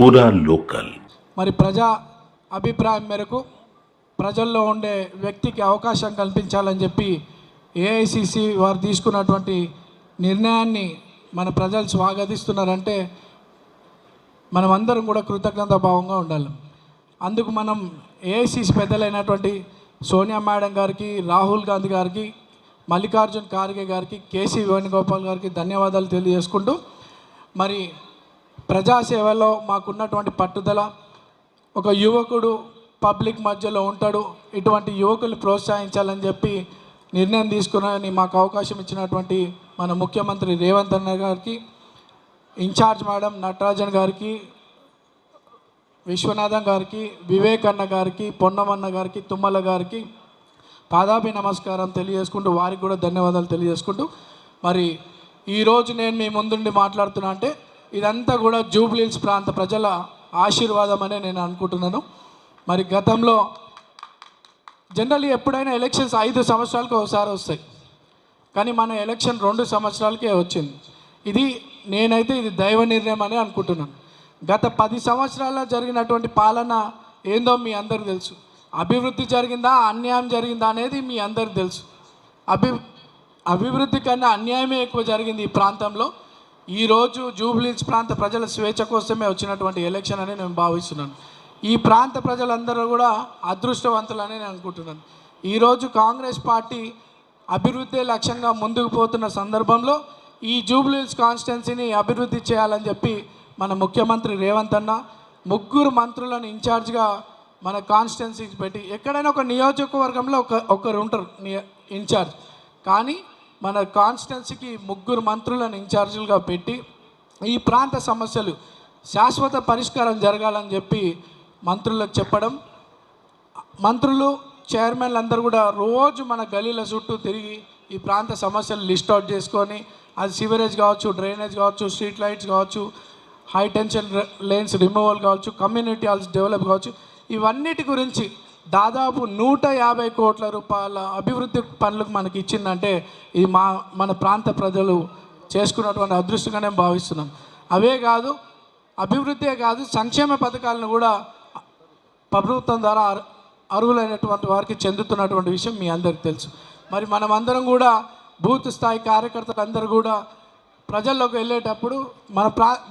పూరా లోకల్. మరి ప్రజా అభిప్రాయం మేరకు ప్రజల్లో ఉండే వ్యక్తికి అవకాశం కల్పించాలని చెప్పి ఏఐసిసి వారు తీసుకున్నటువంటి నిర్ణయాన్ని మన ప్రజలు స్వాగతిస్తున్నారంటే మనం అందరం కూడా కృతజ్ఞతా భావంగా ఉండాలి. అందుకు మనం ఏఐసిసి పెద్దలైనటువంటి సోనియా మేడం గారికి, రాహుల్ గాంధీ గారికి, మల్లికార్జున్ ఖార్గే గారికి, కేసీ వేణుగోపాల్ గారికి ధన్యవాదాలు తెలియజేసుకుంటూ, మరి ప్రజాసేవలో మాకున్నటువంటి పట్టుదల, ఒక యువకుడు పబ్లిక్ మధ్యలో ఉంటాడు, ఇటువంటి యువకుల్ని ప్రోత్సహించాలని చెప్పి నిర్ణయం తీసుకుని మాకు అవకాశం ఇచ్చినటువంటి మన ముఖ్యమంత్రి రేవంత్ అన్న గారికి, ఇన్ఛార్జ్ మేడం నటరాజన్ గారికి, విశ్వనాథన్ గారికి, వివేక్ అన్న గారికి, పొన్నమన్న గారికి, తుమ్మల గారికి పాదాభి నమస్కారం తెలియజేసుకుంటూ వారికి కూడా ధన్యవాదాలు తెలియజేసుకుంటూ, మరి ఈరోజు నేను మీ ముందుండి మాట్లాడుతున్నా అంటే ఇదంతా కూడా జూబ్లీహిల్స్ ప్రాంత ప్రజల ఆశీర్వాదం అనే నేను అనుకుంటున్నాను. మరి గతంలో జనరల్లీ ఎప్పుడైనా ఎలక్షన్స్ 5 సంవత్సరాలకు ఒకసారి వస్తాయి, కానీ మన ఎలక్షన్ 2 సంవత్సరాలకే వచ్చింది. నేనైతే ఇది దైవ నిర్ణయం అని అనుకుంటున్నాను. గత 10 సంవత్సరాల్లో జరిగినటువంటి పాలన ఏందో మీ అందరికి తెలుసు. అభివృద్ధి జరిగిందా, అన్యాయం జరిగిందా అనేది మీ అందరికి తెలుసు. అభివృద్ధి కన్నా అన్యాయమే ఎక్కువ జరిగింది ఈ ప్రాంతంలో. ఈరోజు జూబ్లీహిల్స్ ప్రాంత ప్రజల స్వేచ్ఛ కోసమే వచ్చినటువంటి ఎలక్షన్ అని నేను భావిస్తున్నాను. ఈ ప్రాంత ప్రజలందరూ కూడా అదృష్టవంతులని నేను అనుకుంటున్నాను. ఈరోజు కాంగ్రెస్ పార్టీ అభివృద్ధి లక్ష్యంగా ముందుకు పోతున్న సందర్భంలో ఈ జూబ్లీహిల్స్ కాన్స్టిట్యున్సీని అభివృద్ధి చేయాలని చెప్పి మన ముఖ్యమంత్రి రేవంత్ అన్న 3 మంత్రులను ఇన్ఛార్జ్గా మన కాన్స్టిట్యున్సీకి పెట్టి, ఎక్కడైనా ఒక నియోజకవర్గంలో ఒకరు ఉంటారు ఇన్ఛార్జ్, కానీ మన కాన్స్టిట్యున్సీకి 3 మంత్రులను ఇన్ఛార్జీలుగా పెట్టి ఈ ప్రాంత సమస్యలు శాశ్వత పరిష్కారం జరగాలని చెప్పి మంత్రులకు చెప్పడం, మంత్రులు చైర్మన్లు అందరూ కూడా రోజు మన గలీల చుట్టూ తిరిగి ఈ ప్రాంత సమస్యలు లిస్ట్ అవుట్ చేసుకొని, అది సివరేజ్ కావచ్చు, డ్రైనేజ్ కావచ్చు, స్ట్రీట్ లైట్స్ కావచ్చు, హై టెన్షన్ లైన్స్ రిమూవల్ కావచ్చు, కమ్యూనిటీ హాల్స్ డెవలప్ కావచ్చు, ఇవన్నిటి గురించి దాదాపు 150 కోట్ల రూపాయల అభివృద్ధి పనులకు మనకి ఇచ్చిందంటే ఇది మన ప్రాంత ప్రజలు చేసుకున్నటువంటి అదృష్టంగానే భావిస్తున్నాం. అవే కాదు, అభివృద్ధే కాదు, సంక్షేమ పథకాలను కూడా ప్రభుత్వం ద్వారా అర్హులైనటువంటి వారికి చెందుతున్నటువంటి విషయం మీ అందరికీ తెలుసు. మరి మనమందరం కూడా బూత్ స్థాయి కార్యకర్తలందరూ కూడా ప్రజల్లోకి వెళ్ళేటప్పుడు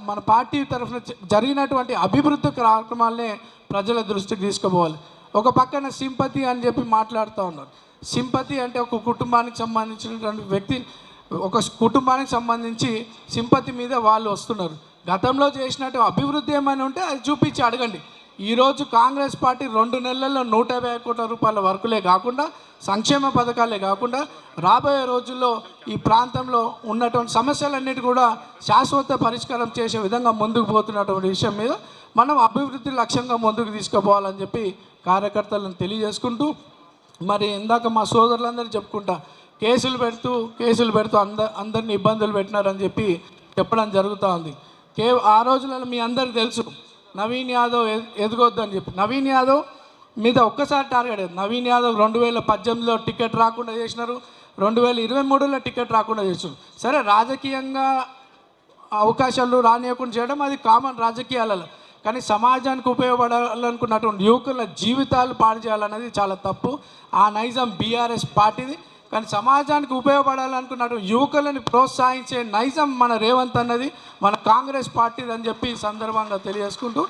మన పార్టీ తరఫున జరిగినటువంటి అభివృద్ధి కార్యక్రమాలనే ప్రజల దృష్టికి తీసుకుపోవాలి. ఒక పక్కన సింపతి అని చెప్పి మాట్లాడుతూ ఉన్నారు. సింపతి అంటే ఒక కుటుంబానికి సంబంధించినటువంటి వ్యక్తి, ఒక కుటుంబానికి సంబంధించి సింపతి మీద వాళ్ళు వస్తున్నారు. గతంలో చేసినట్టు అభివృద్ధి ఏమైనా ఉంటే అది చూపించి అడగండి. ఈరోజు కాంగ్రెస్ పార్టీ 2 నెలల్లో 150 కోట్ల రూపాయల వర్కులే కాకుండా, సంక్షేమ పథకాలే కాకుండా, రాబోయే రోజుల్లో ఈ ప్రాంతంలో ఉన్నటువంటి సమస్యలన్నిటి కూడా శాశ్వత పరిష్కారం చేసే విధంగా ముందుకు పోతున్నటువంటి విషయం మీద మనం అభివృద్ధి లక్ష్యంగా ముందుకు తీసుకుపోవాలని చెప్పి కార్యకర్తలను తెలియజేసుకుంటూ, మరి ఇందాక మా సోదరులందరూ చెప్పుకుంటా కేసులు పెడుతూ అందరినీ ఇబ్బందులు పెట్టినారని చెప్పి చెప్పడం జరుగుతూ ఉంది. ఆ రోజులలో మీ అందరికీ తెలుసు నవీన్ యాదవ్ ఎదగొద్దని చెప్పి. నవీన్ యాదవ్ మీద ఒక్కసారి టార్గెట్. నవీన్ యాదవ్ 2018లో టికెట్ రాకుండా చేసినారు, 2023లో టికెట్ రాకుండా చేసినారు. సరే, రాజకీయంగా అవకాశాలు రానియకుండా చేయడం అది కామన్ రాజకీయాలలో, కానీ సమాజానికి ఉపయోగపడాలనుకున్నటువంటి యువకుల జీవితాలు పాడు చేయాలన్నది చాలా తప్పు. ఆ నైజం బీఆర్ఎస్ పార్టీది. కానీ సమాజానికి ఉపయోగపడాలనుకున్నటువంటి యువకులను ప్రోత్సహించే నైజం మన రేవంత్ అన్నది, మన కాంగ్రెస్ పార్టీది అని చెప్పి ఈ సందర్భంగా తెలియజేసుకుంటూ